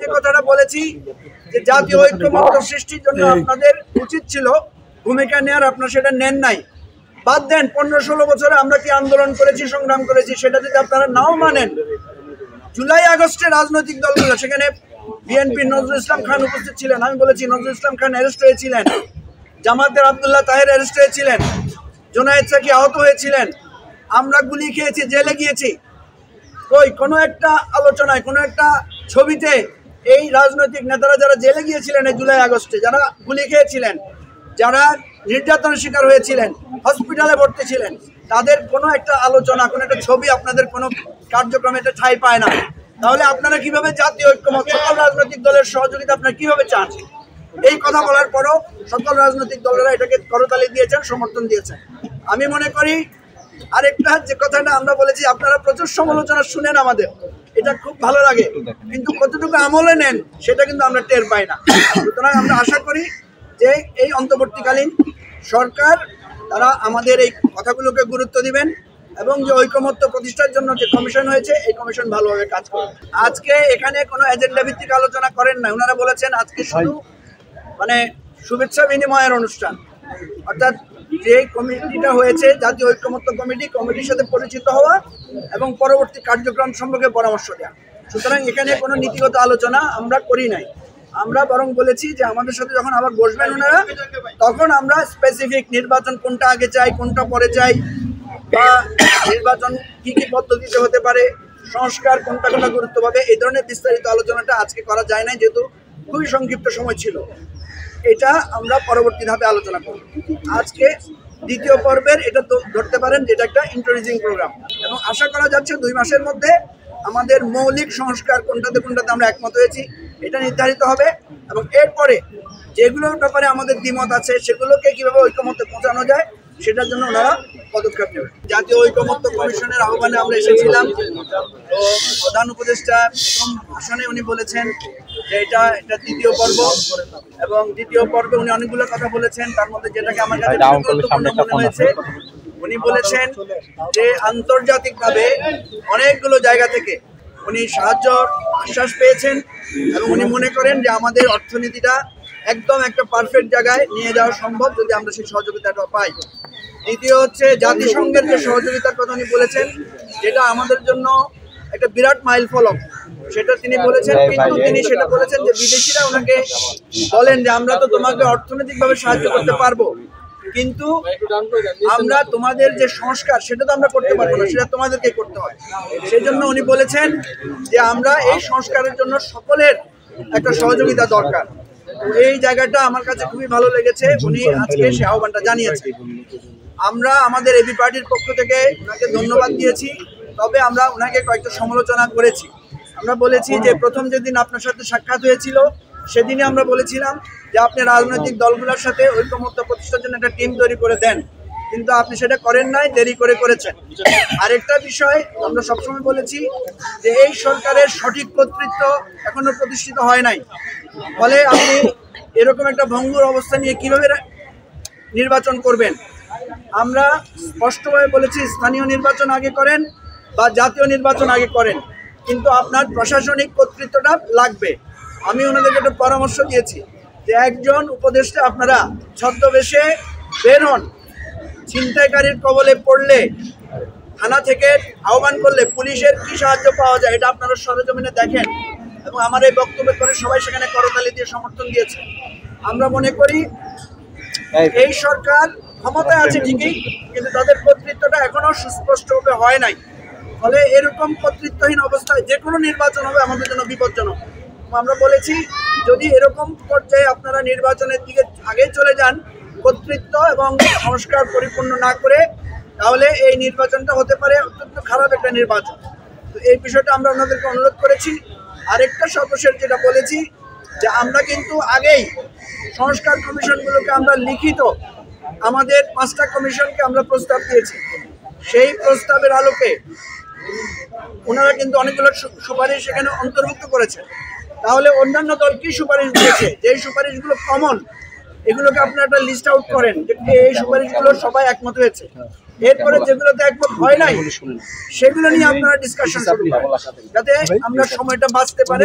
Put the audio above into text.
যে কথাটা বলেছি যে জাতীয় ঐক্যমত্য সৃষ্টির জন্য আপনাদের উচিত ছিল ভূমিকা নেওয়ার, আপনারা সেটা নেন নাই। বাদ দেন 15-16 বছরে আমরা কি আন্দোলন করেছি, সংগ্রাম করেছি, সেটা যদি আপনারা নাও মানেন, জুলাই আগস্টে রাজনৈতিক দলগুলো, সেখানে বিএনপি নজরুল ইসলাম খান উপস্থিত ছিলেন, আমি বলেছি নজরুল ইসলাম খান অ্যারেস্ট হয়েছিলেন, জামাতের আব্দুল্লাহ তাহের অ্যারেস্ট হয়েছিলেন, জোনায়েদ সাকি আহত হয়েছিলেন, আমরা গুলি খেয়েছি, জেলে গিয়েছি। কই কোনো একটা আলোচনায়, কোনো একটা ছবিতে এই রাজনৈতিক নেতারা যারা জেলে গিয়েছিলেন এই জুলাই আগস্টে, যারা গুলি খেয়েছিলেন, যারা নির্যাতনের শিকার হয়েছিলেন, হসপিটালে ভর্তি ছিলেন, তাদের কোনো একটা আলোচনা, কোনো একটা ছবি আপনাদের কোনো কার্যক্রমে এটা ঠাঁই পায় না। তাহলে আপনারা কিভাবে জাতীয় ঐক্যমত, সকল রাজনৈতিক দলের সহযোগিতা আপনারা কিভাবে চান? এই কথা বলার পরও সকল রাজনৈতিক দলেরা এটাকে করতালি দিয়েছেন, সমর্থন দিয়েছেন। আমি মনে করি আরেকটা যে কথাটা আমরা বলেছি, আপনারা প্রচুর সমালোচনা শুনেন আমাদের, এটা খুব ভালো লাগে, কিন্তু কতটুকু আমলে নেন সেটা কিন্তু আমরা টের পাই না। সুতরাং আমরা আশা করি যে এই অন্তর্বর্তীকালীন সরকার তারা আমাদের এই কথাগুলোকে গুরুত্ব দিবেন এবং যে ঐকমত্য প্রতিষ্ঠার জন্য যে কমিশন হয়েছে এই কমিশন ভালোভাবে কাজ করবে। আজকে এখানে কোনো এজেন্ডা ভিত্তিক আলোচনা করেন না, ওনারা বলেছেন আজকে শুধু মানে শুভেচ্ছা বিনিময়ের অনুষ্ঠান, অর্থাৎ যে কমিটিটা হয়েছে জাতীয় ঐক্যমত্য কমিটি, কমিটির সাথে পরিচিত হওয়া এবং পরবর্তী কার্যক্রম সম্পর্কে পরামর্শ দেওয়া। সুতরাং এখানে কোনো নীতিগত আলোচনা আমরা করি নাই, আমরা বরং বলেছি যে আমাদের সাথে যখন আবার বসবেন ওনারা, তখন আমরা স্পেসিফিক নির্বাচন কোনটা আগে চাই, কোনটা পরে চাই, বা নির্বাচন কি কি পদ্ধতিতে হতে পারে, সংস্কার কোনটা কোনটা গুরুত্ব পাবে, এই ধরনের বিস্তারিত আলোচনাটা আজকে করা যায় নাই, যেহেতু খুবই সংক্ষিপ্ত সময় ছিল। এটা আমরা পরবর্তী ধাপে আলোচনা করব। আজকে দ্বিতীয় পর্বের এটা তো ধরতে পারেন যেটা একটা ইন্ট্রোডিউসিং প্রোগ্রাম, এবং আশা করা যাচ্ছে 2 মাসের মধ্যে আমাদের মৌলিক সংস্কার কোনটাতে কোনটাতে আমরা একমত হয়েছি এটা নির্ধারিত হবে, এবং এরপরে যেগুলোর ব্যাপারে আমাদের দ্বিমত আছে সেগুলোকে কিভাবে ঐকমত্যে পৌঁছানো যায় সেটার জন্য ওনারা পদক্ষেপ নেবেন। জাতীয় ঐকমত্য কমিশনের আহ্বানে আমরা এসেছিলাম, তো প্রধান উপদেষ্টা প্রথম ভাষণে উনি বলেছেন যে এটা দ্বিতীয় পর্ব, এবং দ্বিতীয় পর্বে উনি অনেকগুলো কথা বলেছেন, তার মধ্যে যেটাকে আমার কাছে গুরুত্বপূর্ণ মনে হয়েছে, উনি বলেছেন যে আন্তর্জাতিকভাবে অনেকগুলো জায়গা থেকে উনি সাহায্য আশ্বাস পেয়েছেন এবং উনি মনে করেন যে আমাদের অর্থনীতিটা একদম একটা পারফেক্ট জায়গায় নিয়ে যাওয়া সম্ভব যদি আমরা সেই সহযোগিতাটা পাই। দ্বিতীয় হচ্ছে জাতিসংঘের যে সহযোগিতার কথা উনি বলেছেন, যেটা আমাদের জন্য একটা বিরাট মাইল ফলক, সেটা তিনি বলেছেন, কিন্তু তিনি সেটা বলেছেন যে বিদেশিরা ওনাকে বলেন যে আমরা তো তোমাকে অর্থনৈতিকভাবে সাহায্য করতে পারবো, কিন্তু আমরা তোমাদের যে সংস্কার সেটা তো আমরা করতে পারবো না, সেটা তোমাদেরকে করতে হয়। সেই জন্য উনি বলেছেন যে আমরা এই সংস্কারের জন্য সকলের একটা সহযোগিতা দরকার। এই জায়গাটা আমার কাছে খুবই ভালো লেগেছে, উনি আজকে সে আহ্বানটা জানিয়েছেন। আমরা আমাদের এবি পার্টির পক্ষ থেকে ওনাকে ধন্যবাদ দিয়েছি, তবে আমরা ওনাকে কয়েকটা সমালোচনা করেছি। আমরা বলেছি যে প্রথম যেদিন আপনার সাথে সাক্ষাৎ হয়েছিল সেদিনই আমরা বলেছিলাম যে আপনি রাজনৈতিক দলগুলোর সাথে ঐকমত্য প্রতিষ্ঠার জন্য একটা টিম তৈরি করে দেন, কিন্তু আপনি সেটা করেন নাই, দেরি করেছেন। আরেকটা বিষয় আমরা সবসময় বলেছি যে এই সরকারের সঠিক কর্তৃত্ব এখনো প্রতিষ্ঠিত হয় নাই, ফলে আপনি এরকম একটা ভঙ্গুর অবস্থা নিয়ে কিভাবে নির্বাচন করবেন। আমরা স্পষ্টভাবে বলেছি স্থানীয় নির্বাচন আগে করেন বা জাতীয় নির্বাচন আগে করেন, কিন্তু আপনার প্রশাসনিক কর্তৃত্বটা লাগবে। আমি ওনাদেরকে একটা পরামর্শ দিয়েছি যে একজন উপদেষ্টা আপনারা ছদ্মবেশে বের হন, ছিনতাইকারীর কবলে পড়লে থানা থেকে আহ্বান করলে পুলিশের কি সাহায্য পাওয়া যায় এটা আপনারা সরেজমিনে দেখেন, এবং আমার এই বক্তব্যের পরে সবাই সেখানে করতালি দিয়ে সমর্থন দিয়েছে। আমরা মনে করি এই সরকার ক্ষমতায় আছে ঠিকই, কিন্তু তাদের কর্তৃত্বটা এখনো সুস্পষ্টভাবে হয় নাই, ফলে এরকম কর্তৃত্বহীন অবস্থায় যে কোনো নির্বাচন হবে আমাদের জন্য বিপজ্জনক। আমরা বলেছি যদি এরকম পর্যায়ে আপনারা নির্বাচনের দিকে আগে চলে যান কর্তৃত্ব এবং সংস্কার পরিপূর্ণ না করে, তাহলে এই নির্বাচনটা হতে পারে অত্যন্ত খারাপ একটা নির্বাচন। তো এই বিষয়টা আমরা ওনাদেরকে অনুরোধ করেছি। আরেকটা সর্বশেষ যেটা বলেছি যে আমরা কিন্তু আগেই সংস্কার কমিশনগুলোকে আমরা লিখিত আমাদের 5টা কমিশনকে আমরা প্রস্তাব দিয়েছি, সেই প্রস্তাবের আলোকে ওনারা কিন্তু অনেকগুলো সুপারিশ এখানে অন্তর্ভুক্ত করেছে। তাহলে অন্যান্য দল কি সুপারিশ দিয়েছে, যেই সুপারিশগুলো কমন এগুলোকে আপনারা একটা লিস্ট আউট করেন যে এই সুপারিশগুলো সবাই একমত হয়েছে, এরপরে যেগুলোতে একমত হয় নাই সেগুলো নিয়ে আপনারা ডিসকাশন করুন যাতে আমরা সময়টা বাঁচতে পারে।